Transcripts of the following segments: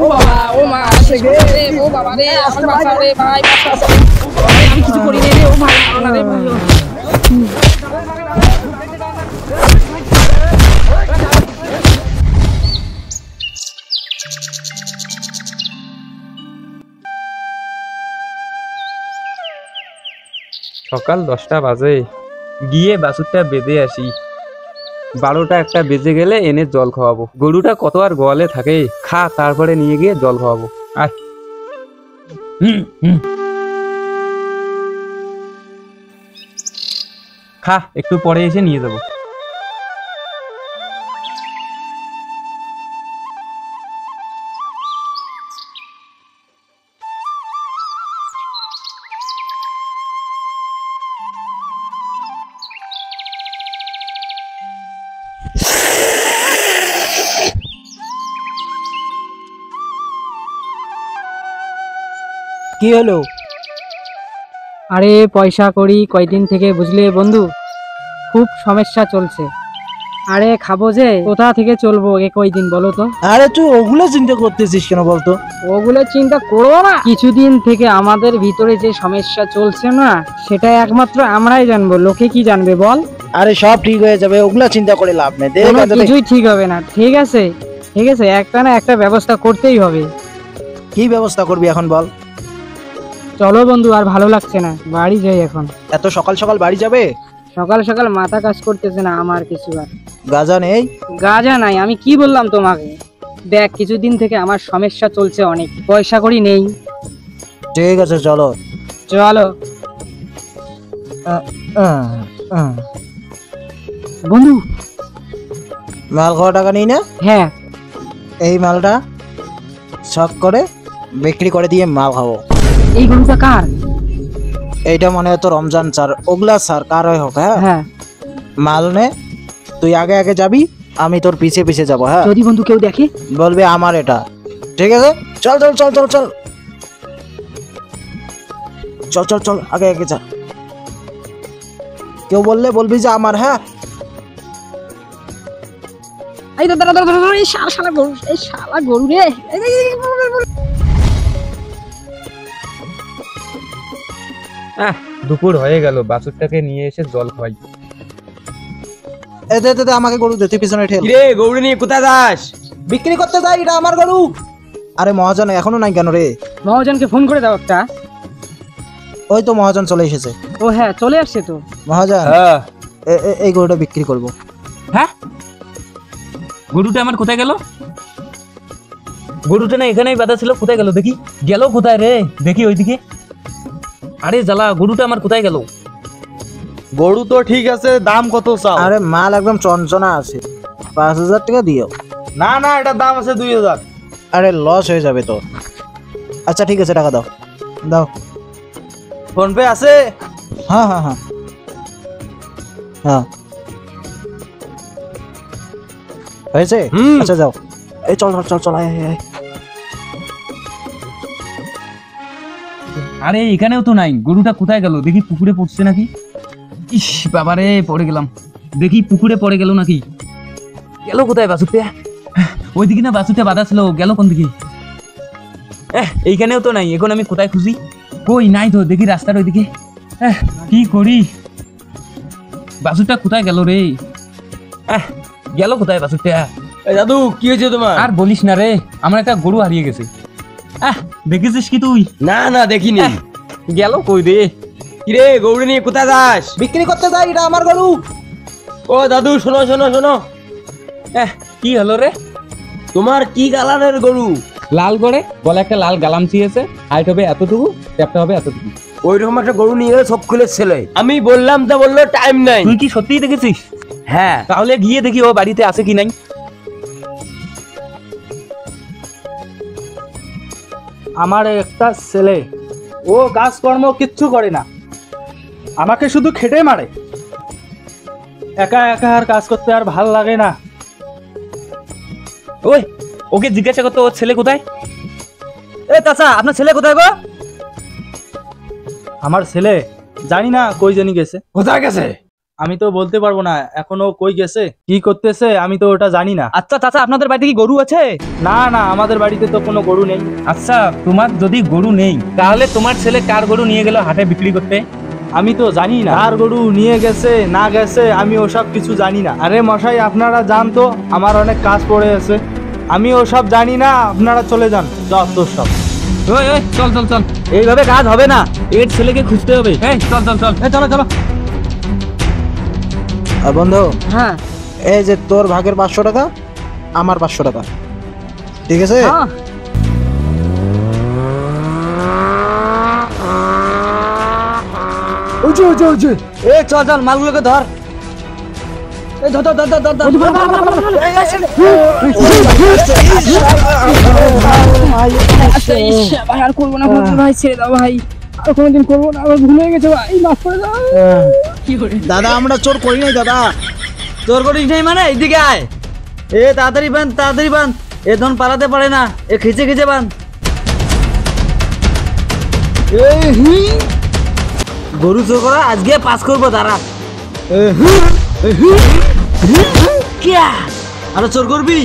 ও বাবা, ও মা আসে গে রে, ও বাবা রে, আমার বাঁচা রে ভাই, বাঁচা রে। আমি কিছু করি নাই রে, ও ভাই মারো না রে ভাই। সকাল 10টা বাজে, গিয়ে বাছুরটা বেঁধে আসি। 12টা 1টা বেজে গেলে এনে জল খাওয়াবো। গরুটা কত আর গোয়ালে থাকে, খা তারপরে নিয়ে গিয়ে জল খাওয়াবো। আয় খা, একটু পরে এসে নিয়ে যাবো। কি হলো? আরে পয়সা করি কয়দিন থেকে বুঝলে বন্ধু, খুব সমস্যা চলছে। আরে খাবো যে কোথা থেকে চলবো এ কয়দিন বলো তো? আরে তুই ওগুলো চিন্তা করতেছিস কেন বলতো? ওগুলো চিন্তা করবো না, কিছুদিন থেকে আমাদের ভিতরে যে সমস্যা চলছে না, সেটা একমাত্র আমরাই জানবো, লোকে কি জানবে বল? আরে সব ঠিক হয়ে যাবে, ওগুলা চিন্তা করে লাভ নেই। কোনো কিছুই ঠিক হবে না। ঠিক আছে ঠিক আছে, একটা না একটা ব্যবস্থা করতেই হবে। কি ব্যবস্থা করবি এখন বল? চলো বন্ধু, আর ভালো লাগছে না, বাড়ি যাই এখন। এত সকাল সকাল বাড়ি যাবে? সকাল সকাল মাথা কাজ করতেছে না আমার কিছু আর। গাজা নেই? গাজা নাই, আমি কি বললাম তোমাকে? দেখ, কিছুদিন থেকে আমার সমস্যা চলছে অনেক, পয়সা করি নেই। ঠিক আছে চলো। চলো বন্ধু। মাল খাওয়া টাকা নেই না? হ্যাঁ, এই মালটা শখ করে বিক্রি করে দিয়ে মাল খাবো। এই গরুটা কার? এইটা মনে হয় তো রমজান স্যার, ওগুলা স্যার কার হয় হোক। হ্যাঁ হ্যাঁ, মাল নে, তুই আগে আগে যাবি, আমি তোর পিছে পিছে যাবো। হ্যাঁ যদি বন্ধু কেউ দেখে? বলবি আমার এটা। ঠিক আছে চল চল চল চল চল চল চল চল, আগে আগে যা। কেউ বললে বলবি যে আমার। হ্যাঁ এই তো দাঁড়া দাঁড়া দাঁড়া, এই শালা গরু, এই শালা গরু রে। দুপুর হয়ে গেল, বাছুরটাকে নিয়ে এসে জল খাওয়াই। এ দে দে দে, আমাকে গরু দে, তুই পিছনে ঠেল। রে গরু নিয়ে কোথায় যাস? বিক্রি করতে যাই, এটা আমার গরু। আরে মহাজন এখনো নাই কেন রে? মহাজনকে ফোন করে দাও একটা। ওই তো মহাজন চলে এসেছে। ও হ্যাঁ, চলে আসছে তো। মহাজন এই গরুটা বিক্রি করবো। হ্যাঁ, গরুটা আমার কোথায় গেল? গরুটা না এখানেই বাঁধা ছিল, কোথায় গেল দেখি? গেল কোথায় রে? দেখি ওইদিকে। আরে জ্বালা, গরুটা আমার কোথায় গেল? গরু তো ঠিক আছে, দাম কত চাও? আরে মাল একদম চঞ্চনা আছে, 5,000 টাকা দিও। না না, এটার দাম আছে 2,000। আরে লস হয়ে যাবে তো। আচ্ছা ঠিক আছে, টাকা দাও দাও। ফোন পে আছে? হ্যাঁ হ্যাঁ হ্যাঁ হ্যাঁ হয়েছে। আচ্ছা যাও, এই চল চল চল, আয় আয়। আরে এখানেও তো নাই, গরুটা কোথায় গেল দেখি? পুকুরে পড়ছে নাকি? ইস বাবারে, পড়ে গেলাম। দেখি পুকুরে পড়ে গেল নাকি? গেল কোথায় বাছুরটা? ওইদিকে না বাছুরটা বাঁধা ছিল, গেল কোন দিকে? এইখানেও তো নাই, এখন আমি কোথায় খুঁজি? কই নাই তো, দেখি রাস্তার ওইদিকে। কি করি? বাছুরটা কোথায় গেল রে? গেল কোথায় বাছুরটা? দাদু কি হয়েছে তোমার? আর বলিস না রে, আমার একটা গরু হারিয়ে গেছে। দেখেছিস কি তুই? না না দেখিনি। গেল কই রে? কিরে গরু নিয়ে কোথায় যাস? বিক্রি করতে যাই, এটা আমার গরু। ও দাদু শোনো শোনো শোনো, কি হলো রে? তোমার কি কালারের গরু? লাল করে বলে, একটা লাল গালাম চিয়েছে, হাইট হবে এতটুকু, চ্যাপটা হবে এতটুকু। ওইরকম একটা গরু নিয়ে সব খুলে ছেলে। আমি বললাম তা বললো টাইম নাই। তুই কি সত্যিই দেখেছিস? হ্যাঁ। তাহলে গিয়ে দেখি ও বাড়িতে আছে কি নাই। আমার একটা ছেলে, ও কাজকর্ম কিচ্ছু করে না, আমাকে শুধু খেটে মারে। একা একা আর কাজ করতে আর ভাল লাগে না। ওই ওকে জিজ্ঞাসা করতো ওর ছেলে কোথায়? এ চাচা, আপনার ছেলে কোথায় গো? আমার ছেলে জানি না কই জানি গেছে। কোথায় গেছে? আমি তো বলতে পারবো না, এখনো কই গেছে কি করতেছে আমি তো ওটা জানি না। আচ্ছা চাচা, আপনাদের বাড়িতে কি গরু আছে? না না, আমাদের বাড়িতে তো কোনো গরু নেই। আচ্ছা, তোমার যদি গরু নেই তাহলে তোমার ছেলে কার গরু নিয়ে গেল হাটে বিক্রি করতে? আমি তো জানি না আর গরু নিয়ে গেছে না গেছে, আমি ওসব কিছু জানি না। আরে মশাই, আপনারা যান তো, আমার অনেক কাজ পড়ে আছে। আমি ওসব জানি না, আপনারা চলে যান। যত সব ওই ওই, চল চল চল, এইভাবে কাজ হবে না, এর ছেলেকে খুঁজতে হবে। এই চল চল চল, এই চলো চলো। আর বন্ধু, হ্যাঁ এই যে তোর ভাগের 500 টাকা, আমার 500 টাকা, ঠিক আছে? হ্যাঁ। এই চল চল, মালগুলোকে ধর। এই ধর ধর ধর ধর ধর। ভাই আর করবো না ভাই, ছেড়ে দাও ভাই, আর কোনোদিন করবো না, আমার ভুল হয়ে গেছে ভাই, মাফ করে দাও। দাদা, আমরা চোর করি নাই দাদা। তোর করিস নাই মানে? এইদিকে আয়। এ তাড়াতাড়ি বান, তাড়াতাড়ি বান, এ ধন পালাতে পারে না, এ খিচে খিচে বান। গরু চোর করা আজকে পাস করবো, দাঁড়া। আরো চোর করবি?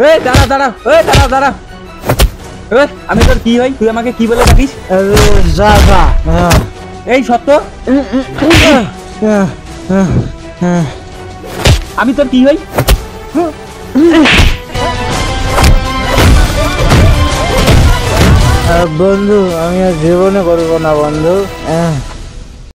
এই দাঁড়া দাঁড়া, এই দাঁড়া দাঁড়া। আমি তোর কি হই? তুই আমাকে কি বলে ডাকিস? যা যা। এই সত্য, আমি তোর কি হই? বন্ধু, আমি আর জীবনে করবো না বন্ধু।